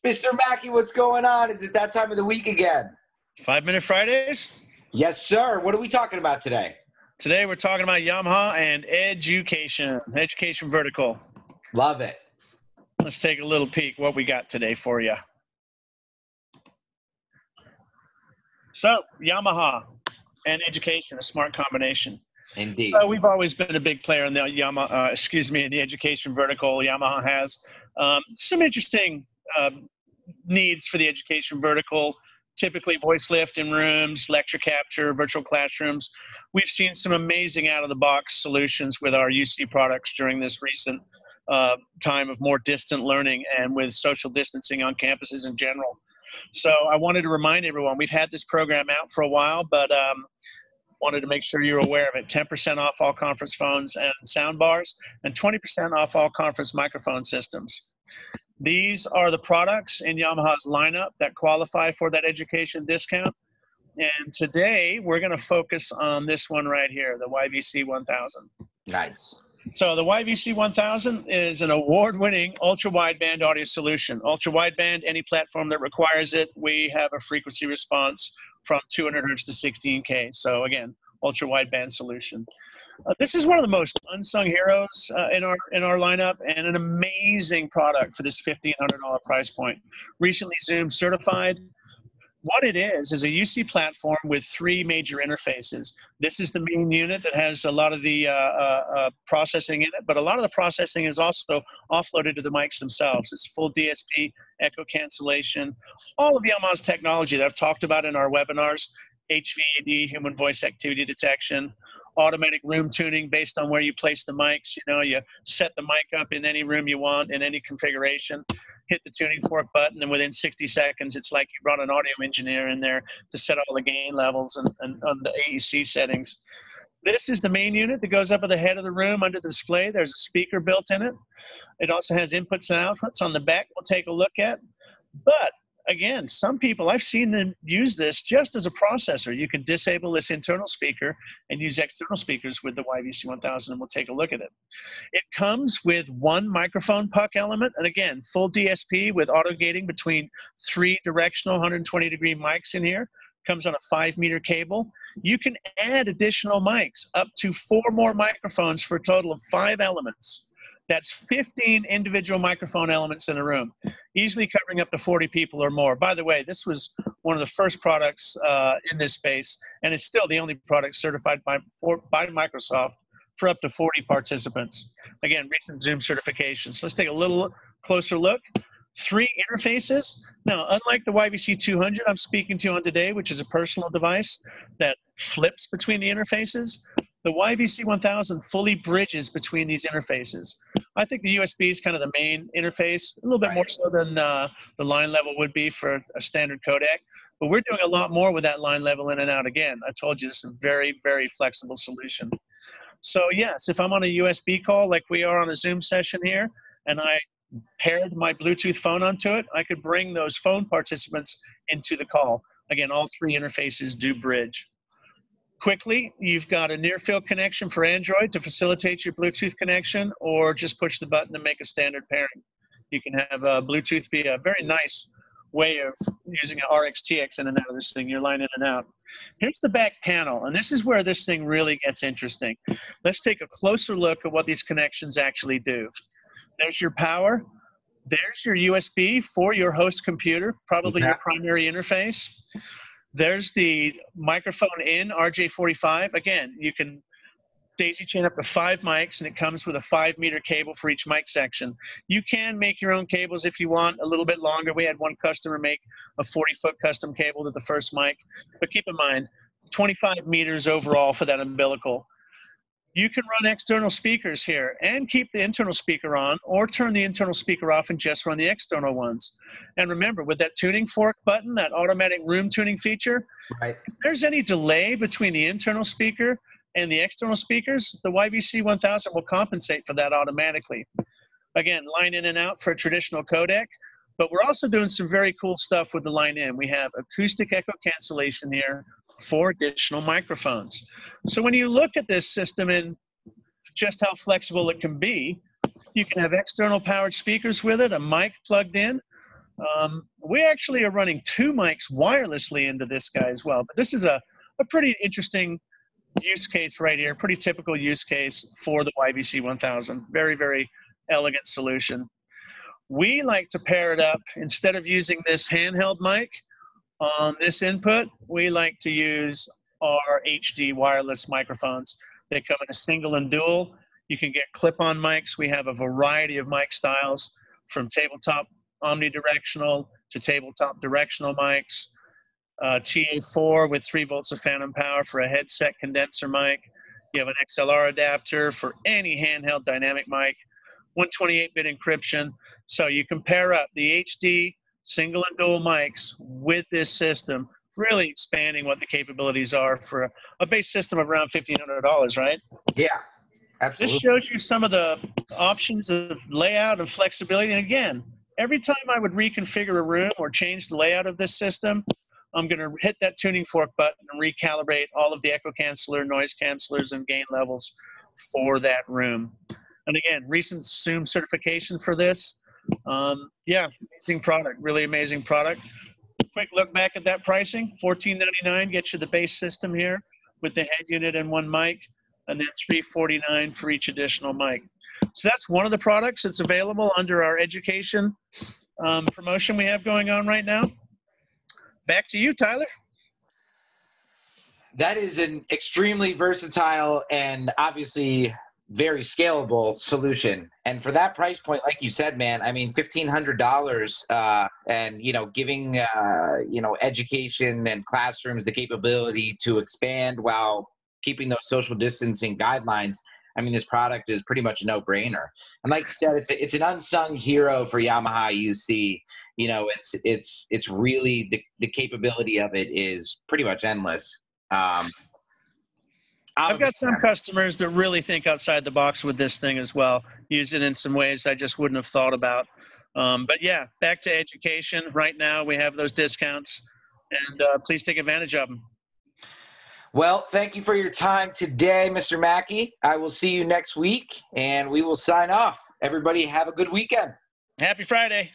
Mr. Mackey, what's going on? Is it that time of the week again? 5-Minute Fridays? Yes, sir. What are we talking about today? Today we're talking about Yamaha and education vertical. Love it. Let's take a little peek what we got today for you. So, Yamaha and education, a smart combination. Indeed. So we've always been a big player in the in the education vertical. Yamaha has some interesting needs for the education vertical. Typically voice lift in rooms, lecture capture, virtual classrooms. We've seen some amazing out-of-the-box solutions with our UC products during this recent time of more distant learning and with social distancing on campuses in general. So I wanted to remind everyone, we've had this program out for a while, but wanted to make sure you're aware of it. 10% off all conference phones and sound bars, and 20% off all conference microphone systems. These are the products in Yamaha's lineup that qualify for that education discount. And today we're going to focus on this one right here, the YVC-1000. Nice. So the YVC-1000 is an award-winning ultra-wideband audio solution. Ultra-wideband, any platform that requires it, we have a frequency response from 200 hertz to 16K. So again, ultra-wideband solution. This is one of the most unsung heroes in our lineup, and an amazing product for this $1,500 price point. Recently Zoom certified. What it is a UC platform with 3 major interfaces. This is the main unit that has a lot of the processing in it, but a lot of the processing is also offloaded to the mics themselves. It's full DSP, echo cancellation, all of Yamaha's technology that I've talked about in our webinars, HVAD, human voice activity detection, automatic room tuning based on where you place the mics. You know, you set the mic up in any room you want, in any configuration, hit the tuning fork button, and within 60 seconds, it's like you brought an audio engineer in there to set all the gain levels and on the AEC settings. This is the main unit that goes up at the head of the room under the display. There's a speaker built in it. It also has inputs and outputs on the back we'll take a look at. But again, some people, I've seen them use this just as a processor. You can disable this internal speaker and use external speakers with the YVC-1000, and we'll take a look at it. It comes with 1 microphone puck element, and again, full DSP with auto gating between 3 directional 120-degree mics in here. Comes on a 5-meter cable. You can add additional mics, up to 4 more microphones for a total of 5 elements. That's 15 individual microphone elements in a room, easily covering up to 40 people or more. By the way, this was one of the first products in this space, and it's still the only product certified by Microsoft for up to 40 participants. Again, recent Zoom certifications. Let's take a little closer look. 3 interfaces. Now, unlike the YVC-200 I'm speaking to you on today, which is a personal device that flips between the interfaces, the YVC-1000 fully bridges between these interfaces. I think the USB is kind of the main interface, a little bit more so than the line level would be for a standard codec. But we're doing a lot more with that line level in and out. Again, I told you this is a very, very flexible solution. So yes, if I'm on a USB call like we are on a Zoom session here, and I paired my Bluetooth phone onto it, I could bring those phone participants into the call. Again, all 3 interfaces do bridge. Quickly, you've got a near-field connection for Android to facilitate your Bluetooth connection, or just push the button to make a standard pairing. You can have Bluetooth be a very nice way of using an RX-TX in and out of this thing. You're line in and out. Here's the back panel, and this is where this thing really gets interesting. Let's take a closer look at what these connections actually do. There's your power. There's your USB for your host computer, probably your primary interface. There's the microphone in RJ45. Again, you can daisy chain up to 5 mics, and it comes with a 5-meter cable for each mic section. You can make your own cables if you want, a little bit longer. We had one customer make a 40-foot custom cable to the first mic. But keep in mind, 25 meters overall for that umbilical. You can run external speakers here and keep the internal speaker on, or turn the internal speaker off and just run the external ones. And remember, with that tuning fork button, that automatic room tuning feature, if there's any delay between the internal speaker and the external speakers, the YVC-1000 will compensate for that automatically. Again, line in and out for a traditional codec, but we're also doing some very cool stuff with the line in. We have acoustic echo cancellation here, 4 additional microphones. So when you look at this system and just how flexible it can be, you can have external powered speakers with it, a mic plugged in, We actually are running 2 mics wirelessly into this guy as well. But this is a pretty interesting use case right here, pretty typical use case for the YVC-1000. Very, very elegant solution. We like to pair it up. Instead of using this handheld mic on this input, we like to use our HD wireless microphones. They come in a single and dual. You can get clip-on mics. We have a variety of mic styles, from tabletop omnidirectional to tabletop directional mics, TA4 with 3 volts of phantom power for a headset condenser mic. You have an XLR adapter for any handheld dynamic mic, 128-bit encryption. So you can pair up the HD single and dual mics with this system, really expanding what the capabilities are for a base system of around $1,500, right? Yeah, absolutely. This shows you some of the options of layout and flexibility. And again, every time I would reconfigure a room or change the layout of this system, I'm going to hit that tuning fork button and recalibrate all of the echo canceller, noise cancelers, and gain levels for that room. And again, recent Zoom certification for this. Yeah, amazing product, really amazing product. Quick look back at that pricing, $14.99 gets you the base system here with the head unit and 1 mic, and then $349 for each additional mic. So that's one of the products that's available under our education promotion we have going on right now. Back to you, Tyler. That is an extremely versatile and obviously very scalable solution. And for that price point, like you said, man, I mean, $1,500 and, you know, giving, you know, education and classrooms the capability to expand while keeping those social distancing guidelines. I mean, this product is pretty much a no-brainer. And like you said, it's an unsung hero for Yamaha UC. You know, it's really the capability of it is pretty much endless. I've got some customers that really think outside the box with this thing as well, use it in some ways I just wouldn't have thought about. But yeah, back to education. Right now we have those discounts, and please take advantage of them. Well, thank you for your time today, Mr. Mackey. I will see you next week, and we will sign off. Everybody have a good weekend. Happy Friday.